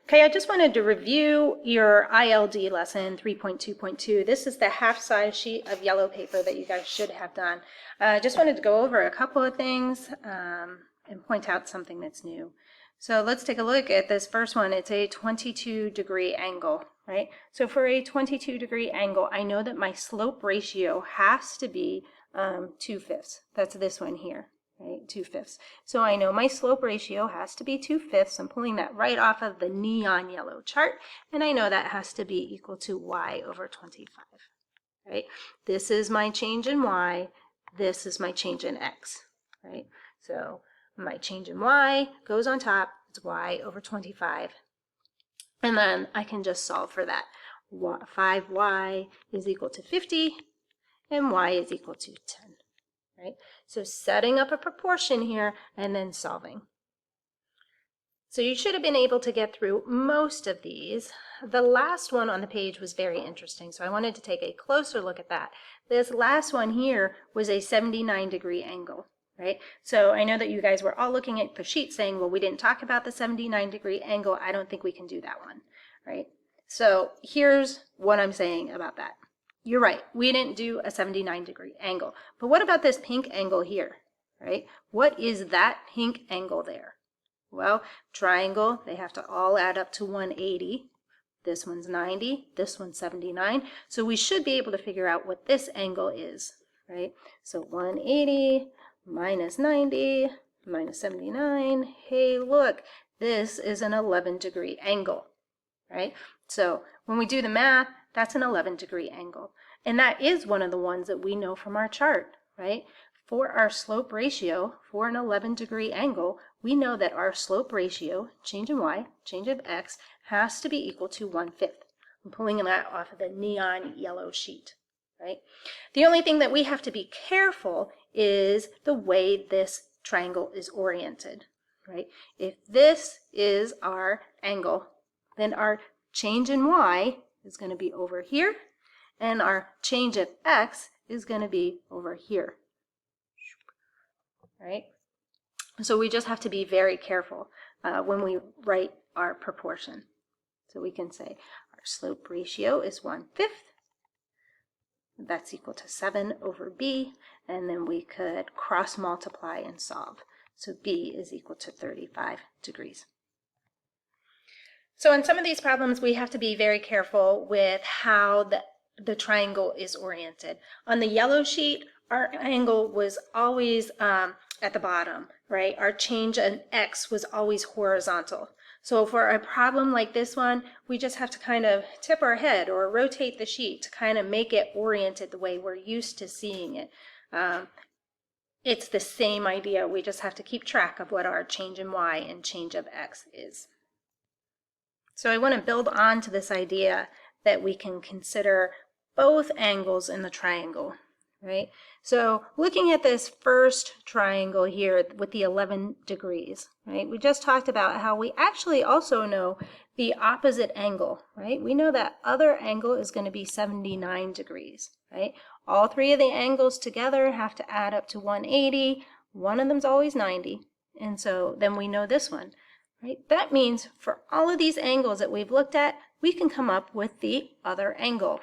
Okay, I just wanted to review your ILD lesson 3.2.2. This is the half-size sheet of yellow paper that you guys should have done. Just wanted to go over a couple of things and point out something that's new. So let's take a look at this first one. It's a 22-degree angle, right? So for a 22-degree angle, I know that my slope ratio has to be 2/5. That's this one here. Right, 2/5. So I know my slope ratio has to be 2/5. I'm pulling that right off of the neon yellow chart, and I know that has to be equal to y over 25. Right? This is my change in y. This is my change in x. Right? So my change in y goes on top. It's y over 25. And then I can just solve for that. 5y is equal to 50, and y is equal to 10. Right? So setting up a proportion here and then solving. So you should have been able to get through most of these. The last one on the page was very interesting, so I wanted to take a closer look at that. This last one here was a 79-degree angle, right? So I know that you guys were all looking at the sheet saying, well, we didn't talk about the 79-degree angle. I don't think we can do that one, right? So here's what I'm saying about that. You're right, we didn't do a 79-degree angle. But what about this pink angle here, right? What is that pink angle there? Well, triangle, they have to all add up to 180. This one's 90, this one's 79. So we should be able to figure out what this angle is, right? So 180 minus 90 minus 79. Hey, look, this is an 11-degree angle, right? So when we do the math, that's an 11-degree angle. And that is one of the ones that we know from our chart, right? For our slope ratio, for an 11-degree angle, we know that our slope ratio, change in y, change of x, has to be equal to 1/5. I'm pulling that off of the neon yellow sheet, right? The only thing that we have to be careful is the way this triangle is oriented, right? If this is our angle, then our change in y is going to be over here, and our change of x is going to be over here, right? So we just have to be very careful when we write our proportion. So we can say our slope ratio is 1/5. That's equal to 7 over b, and then we could cross multiply and solve. So b is equal to 35 degrees. So in some of these problems, we have to be very careful with how the triangle is oriented. On the yellow sheet, our angle was always at the bottom, right? Our change in x was always horizontal. So for a problem like this one, we just have to kind of tip our head or rotate the sheet to kind of make it oriented the way we're used to seeing it. It's the same idea. We just have to keep track of what our change in y and change of x is. So I want to build on to this idea that we can consider both angles in the triangle, right? So looking at this first triangle here with the 11 degrees, right? We just talked about how we actually also know the opposite angle, right? We know that other angle is going to be 79 degrees, right? All three of the angles together have to add up to 180. One of them's always 90. And so then we know this one. Right? That means for all of these angles that we've looked at, we can come up with the other angle.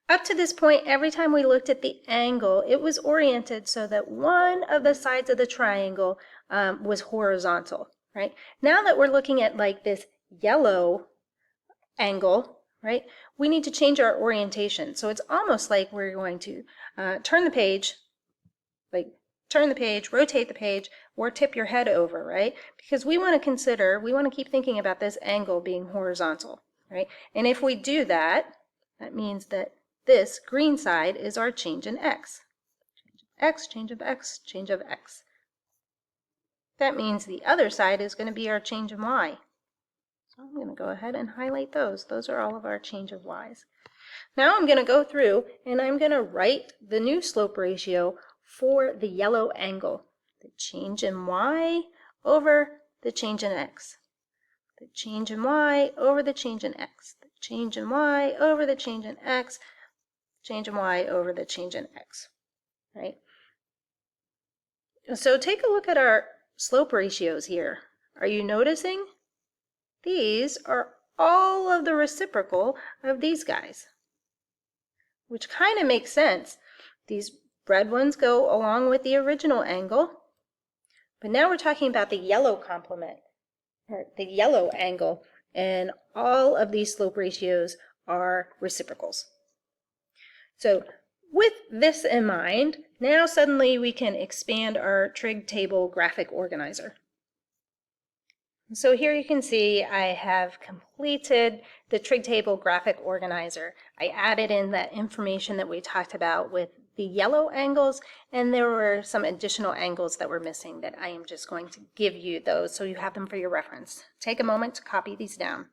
Up to this point, every time we looked at the angle, it was oriented so that one of the sides of the triangle was horizontal, right? Now that we're looking at like this yellow angle, right, we need to change our orientation. So it's almost like we're going to turn the page, rotate the page, or tip your head over, right? Because we want to keep thinking about this angle being horizontal, right? And if we do that, that means that this green side is our change in x. Change of x, change of x. That means the other side is going to be our change in y. So I'm going to go ahead and highlight those. Those are all of our change of y's. Now I'm going to go through and I'm going to write the new slope ratio for the yellow angle. The change in y over the change in x. The change in y over the change in x. The change in y over the change in x. Change in y over the change in x. Right? So take a look at our slope ratios here. Are you noticing these are all of the reciprocal of these guys, which kind of makes sense. These red ones go along with the original angle, but now we're talking about the yellow complement, or the yellow angle, and all of these slope ratios are reciprocals. So with this in mind, now suddenly we can expand our trig table graphic organizer. So here you can see I have completed the trig table graphic organizer. I added in that information that we talked about with the yellow angles, and there were some additional angles that were missing that I am just going to give you those so you have them for your reference. Take a moment to copy these down.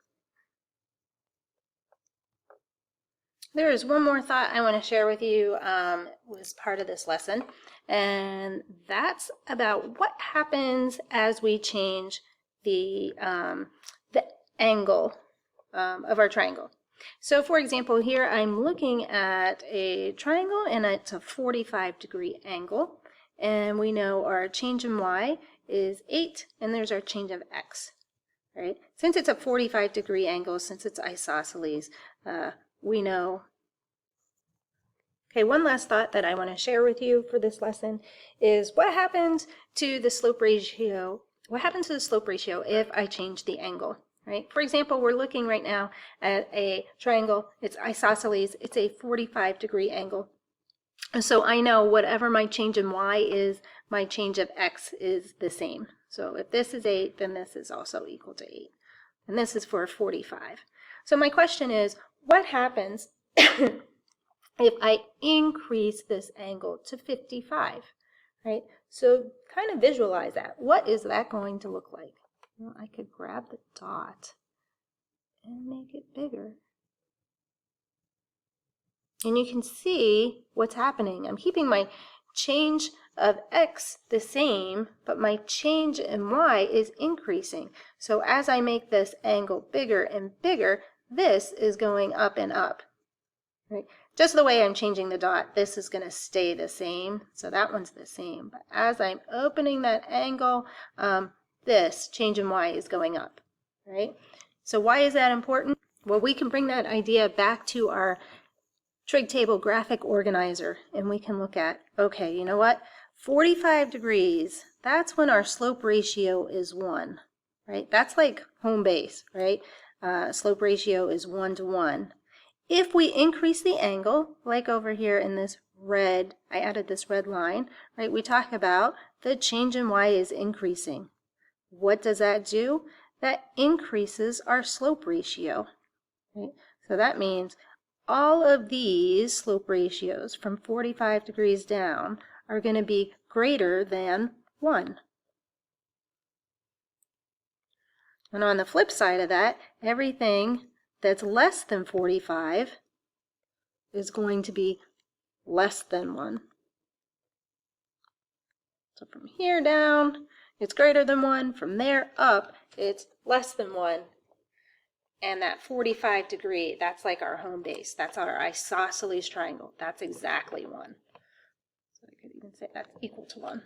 There is one more thought I want to share with you was part of this lesson, and that's about what happens as we change the angle of our triangle. So for example, here I'm looking at a triangle and it's a 45-degree angle, and we know our change in y is 8, and there's our change of x, right? Since it's a 45-degree angle, since it's isosceles, we know. Okay, one last thought that I want to share with you for this lesson is what happens to the slope ratio. What happens to the slope ratio if I change the angle, right? For example, we're looking right now at a triangle. It's isosceles. It's a 45-degree angle. So I know whatever my change in y is, my change of x is the same. So if this is 8, then this is also equal to 8. And this is for 45. So my question is, what happens if I increase this angle to 55, right? So kind of visualize that. What is that going to look like? Well, I could grab the dot and make it bigger. And you can see what's happening. I'm keeping my change of x the same, but my change in y is increasing. So as I make this angle bigger and bigger, this is going up and up, right? Just the way I'm changing the dot, this is going to stay the same. So that one's the same. But as I'm opening that angle, this change in y is going up, right? So why is that important? Well, we can bring that idea back to our trig table graphic organizer, and we can look at, okay, you know what? 45 degrees, that's when our slope ratio is 1, right? That's like home base, right? Slope ratio is 1 to 1. If we increase the angle, like over here in this red, I added this red line, right? We talk about the change in y is increasing. What does that do? That increases our slope ratio, right? So that means all of these slope ratios from 45 degrees down are going to be greater than 1. And on the flip side of that, everything that's less than 45 is going to be less than 1. So from here down, it's greater than 1. From there up, it's less than 1. And that 45 degree, that's like our home base. That's our isosceles triangle. That's exactly 1. So I could even say that's equal to 1.